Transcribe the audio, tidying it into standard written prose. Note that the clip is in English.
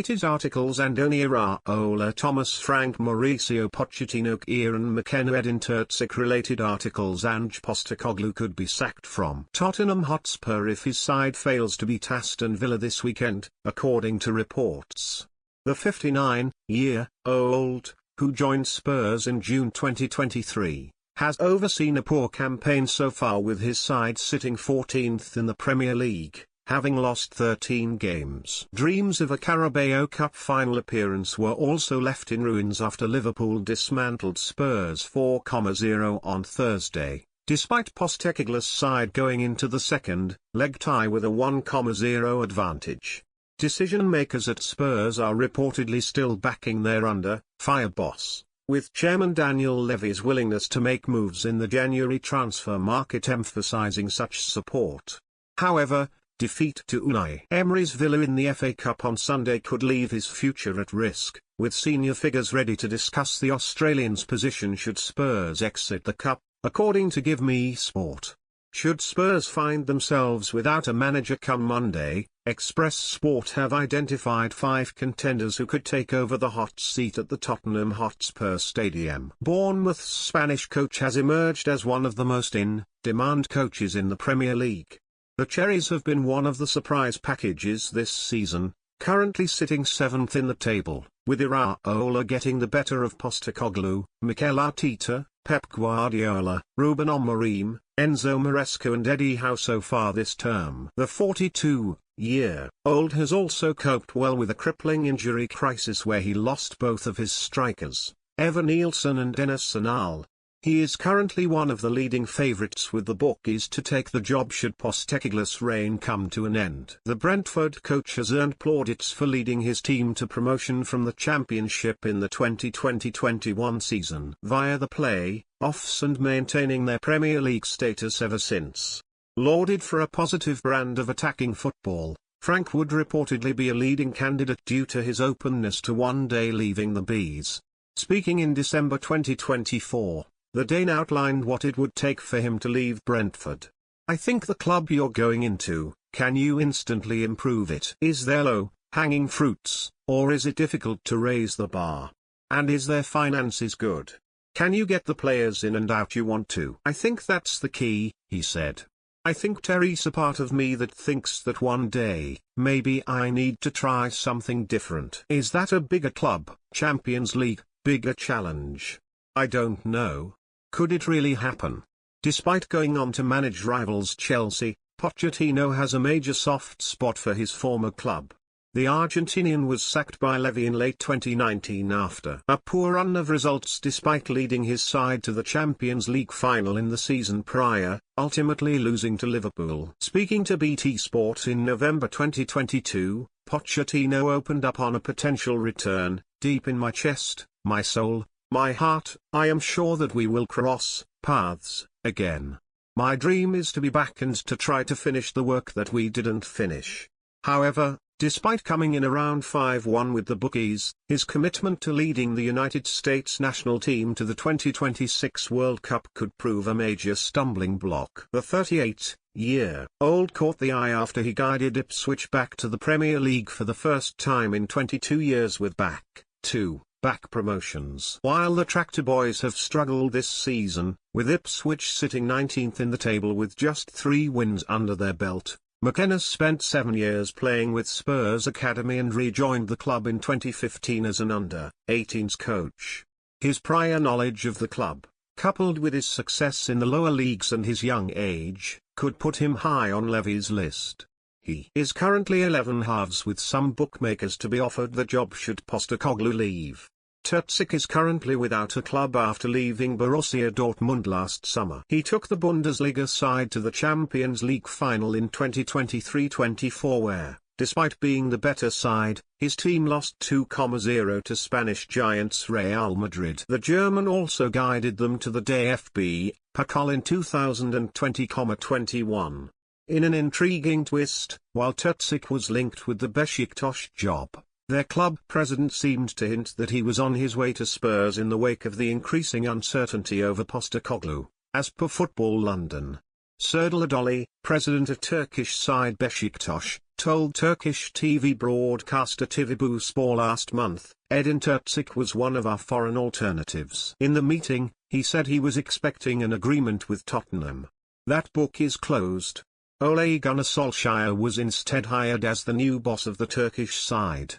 latest articles: Andoni, Iraola, Thomas Frank, Mauricio, Pochettino, Kieran, McKenna, Edin. Terzic. Related articles: Ange Postecoglou could be sacked from Tottenham Hotspur if his side fails to beat Aston Villa this weekend, according to reports. The 59-year-old, who joined Spurs in June 2023, has overseen a poor campaign so far, with his side sitting 14th in the Premier League, having lost 13 games. Dreams of a Carabao Cup final appearance were also left in ruins after Liverpool dismantled Spurs 4-0 on Thursday, despite Postecoglou's side going into the second-leg tie with a 1-0 advantage. Decision-makers at Spurs are reportedly still backing their under-fire boss, with chairman Daniel Levy's willingness to make moves in the January transfer market emphasizing such support. However, defeat to Unai Emery's Villa in the FA Cup on Sunday could leave his future at risk, with senior figures ready to discuss the Australian's position should Spurs exit the Cup, according to Give Me Sport. Should Spurs find themselves without a manager come Monday, Express Sport have identified 5 contenders who could take over the hot seat at the Tottenham Hotspur Stadium. Bournemouth's Spanish coach has emerged as one of the most in-demand coaches in the Premier League. The Cherries have been one of the surprise packages this season, currently sitting 7th in the table, with Iraola getting the better of Postecoglou, Mikel Arteta, Pep Guardiola, Ruben Amorim, Enzo Maresca and Eddie Howe so far this term. The 42-year-old has also coped well with a crippling injury crisis where he lost both of his strikers, Evan Nielsen and Dennis Sanal. He is currently one of the leading favourites with the bookies to take the job should Postecoglou's reign come to an end. The Brentford coach has earned plaudits for leading his team to promotion from the Championship in the 2020-21 season via the play-offs and maintaining their Premier League status ever since. Lauded for a positive brand of attacking football, Frank would reportedly be a leading candidate due to his openness to one day leaving the Bees. Speaking in December 2024, the Dane outlined what it would take for him to leave Brentford. "I think the club you're going into, can you instantly improve it? Is there low-hanging fruits, or is it difficult to raise the bar? And is their finances good? Can you get the players in and out you want to? I think that's the key," he said. "I think there's a part of me that thinks that one day, maybe I need to try something different." Is that a bigger club, Champions League, bigger challenge? I don't know. Could it really happen? Despite going on to manage rivals Chelsea, Pochettino has a major soft spot for his former club. The Argentinian was sacked by Levy in late 2019 after a poor run of results despite leading his side to the Champions League final in the season prior, ultimately losing to Liverpool. Speaking to BT Sport in November 2022, Pochettino opened up on a potential return. "Deep in my chest, my soul, my heart, I am sure that we will cross paths again. My dream is to be back and to try to finish the work that we didn't finish." However, despite coming in around 5-1 with the bookies, his commitment to leading the United States national team to the 2026 World Cup could prove a major stumbling block. The 38-year-old caught the eye after he guided Ipswich back to the Premier League for the first time in 22 years with back-to-back promotions. While the Tractor Boys have struggled this season, with Ipswich sitting 19th in the table with just 3 wins under their belt, McKenna spent 7 years playing with Spurs Academy and rejoined the club in 2015 as an under-18s coach. His prior knowledge of the club, coupled with his success in the lower leagues and his young age, could put him high on Levy's list. He is currently 11 halves with some bookmakers to be offered the job should Postecoglou leave. Terzic is currently without a club after leaving Borussia Dortmund last summer. He took the Bundesliga side to the Champions League final in 2023-24 where, despite being the better side, his team lost 2-0 to Spanish giants Real Madrid. The German also guided them to the DFB Pokal in 2020-21. In an intriguing twist, while Terzic was linked with the Besiktas job, their club president seemed to hint that he was on his way to Spurs in the wake of the increasing uncertainty over Postecoglou, as per Football London. Serdal Adoli, president of Turkish side Beşiktaş, told Turkish TV broadcaster TVBuspor last month, Edin Terzic was one of our foreign alternatives. In the meeting, he said he was expecting an agreement with Tottenham. That book is closed. Ole Gunnar Solskjaer was instead hired as the new boss of the Turkish side.